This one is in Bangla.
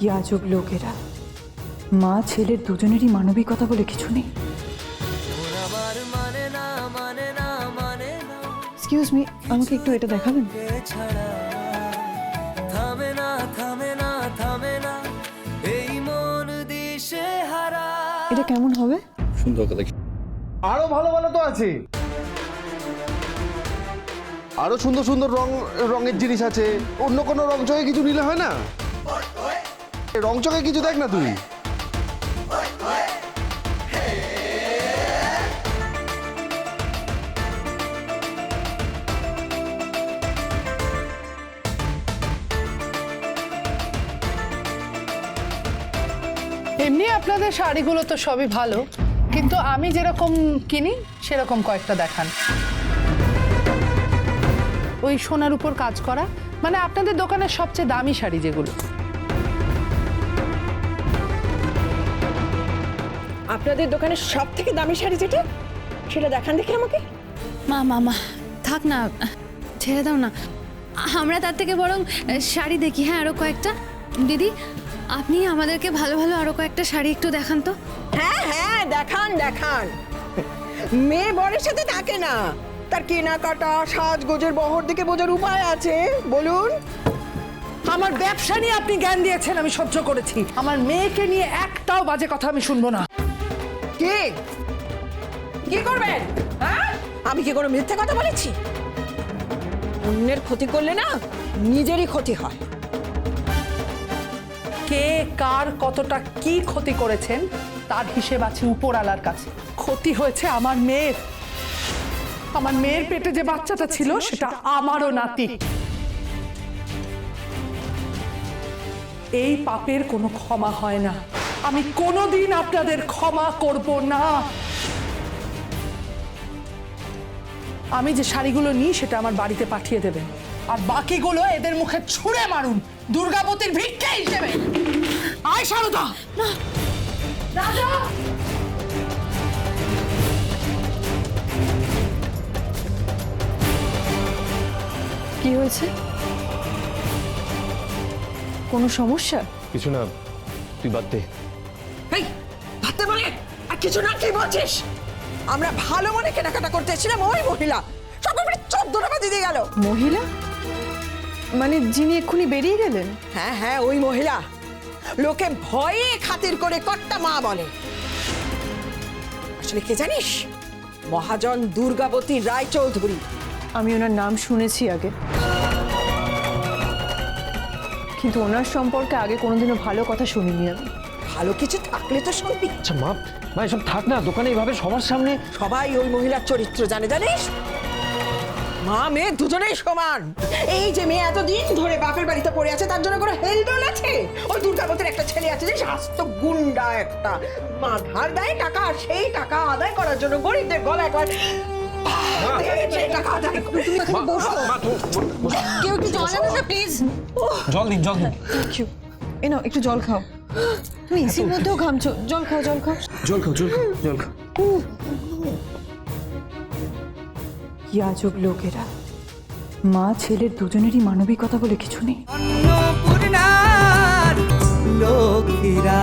কি আজব লোকেরা, মা ছেলের দুজনেরই মানবিকতা বলে কিছু নেই। এক্সকিউজ মি, আমাকে একটু এটা দেখাবেন? এটা কেমন হবে? সুন্দর কথা। আরো ভালো ভালো তো আছে, আরো সুন্দর সুন্দর রঙের জিনিস আছে। অন্য কোনো রং চকে কিছু নিলে হয় না? রং চকে কিছু দেখ না তুই। এমনি আপনাদের শাড়িগুলো তো সবই ভালো, কিন্তু আমি যেরকম কিনি সেরকম কয়েকটা দেখান। ওই সোনার উপর কাজ করা, মানে আপনাদের দোকানের সবচেয়ে দামি শাড়ি যেগুলো। আপনাদের দোকানের সব থেকে দামি শাড়ি যেটা, সেটা দেখান দেখি আমাকে। মা মা মা থাক না, ছেড়ে দাও না, আমরা তার থেকে বরং শাড়ি দেখি। হ্যাঁ, আরো কয়েকটা। দিদি, আপনি আমাদেরকে ভালো ভালো আরো কয়েকটা শাড়ি একটু দেখান তো। হ্যাঁ হ্যাঁ, দেখান দেখান। মেয়ে বরের সাথে থাকে না, তার কেনাকাটা সাজগোজের বহর দিকে বোঝার উপায় আছে, বলুন। আমার ব্যবসা নিয়ে আপনি জ্ঞান দিয়েছেন, আমি সহ্য করেছি। আমার মেয়েকে নিয়ে একটাও বাজে কথা আমি শুনবো না। কি কি করবেন? হ্যাঁ, আমি কি কোনো মিথ্যে কথা বলেছি? অন্যের ক্ষতি করলে না নিজেরই ক্ষতি হয়। কে কার কতটা কি ক্ষতি করেছেন তার হিসেব আছে উপরওয়ালার কাছে। ক্ষতি হয়েছে আমার মেয়ের। আমার মেয়ের পেটে যে বাচ্চাটা ছিল সেটা আমারও নাতি। এই পাপের কোনো ক্ষমা হয় না। আমি কোনোদিন আপনাদের ক্ষমা করব না। আমি যে শাড়িগুলো নিই সেটা আমার বাড়িতে পাঠিয়ে দেবেন, আর বাকিগুলো এদের মুখে ছুঁড়ে মারুন দুর্গাবতীর ভিক্ষা হিসেবে। আয় সারদা। রাজা, কি হয়েছে? কোনো সমস্যা? কিছু না, তুই বাদ দে। এই ভাবতে বলে আর কিছু না, কি বলছিস? আমরা ভালো মনে কেনাকাটা করতে এসেছিলাম, ওই মহিলা সকালে 14টা বাজে দিয়ে গেল। মহিলা মানে যিনি এক্ষুনি বেরিয়ে গেলেন? হ্যাঁ হ্যাঁ, ওই মহিলা। লোকে ভয়ে খাতির করে কর্তা মা বলে। আসলে কে জানিস? মহাজন দুর্গাবতী রায়চৌধুরী। আমি ওনার নাম শুনেছি আগে, কিন্তু ওনার সম্পর্কে আগে কোনোদিনও ভালো কথা শুনিনি আমি। ভালো কিছু থাকলে তো শুনবি। আচ্ছা মা, মা এসব থাক না, দোকানে এইভাবে সবার সামনে। সবাই ওই মহিলার চরিত্র জানে, জানিস? মা মেয়ে দুজনেই সমান। এই যে মেয়ে এতদিন ধরে বাপের বাড়িতে পড়ে আছে, তার জন্য কোনো হেলদোল আছে? ওই দুর্গাবতীর একটা ছেলে আছে যে স্বাস্থ্য গুন্ডা একটা, মা ধার দেয় টাকা, আর সেই টাকা আদায় করার জন্য গরিবদের গলা একবার টাকা আদায় করে। তুমি এখানে বসো। কেউ একটু জল আনো না প্লিজ। জল দিন, জল দিন। Thank you. এ নাও, একটু জল খাও। তুমি এসির মধ্যেও ঘামছো, জল খাও, জল খাও। জল খাও, জল খাও, জল খাও। কি আজব লোকেরা, মা ছেলের দুজনেরই মানবিকতা বলে কিছু নেই। অন্নপূর্ণার লক্ষ্মীরা।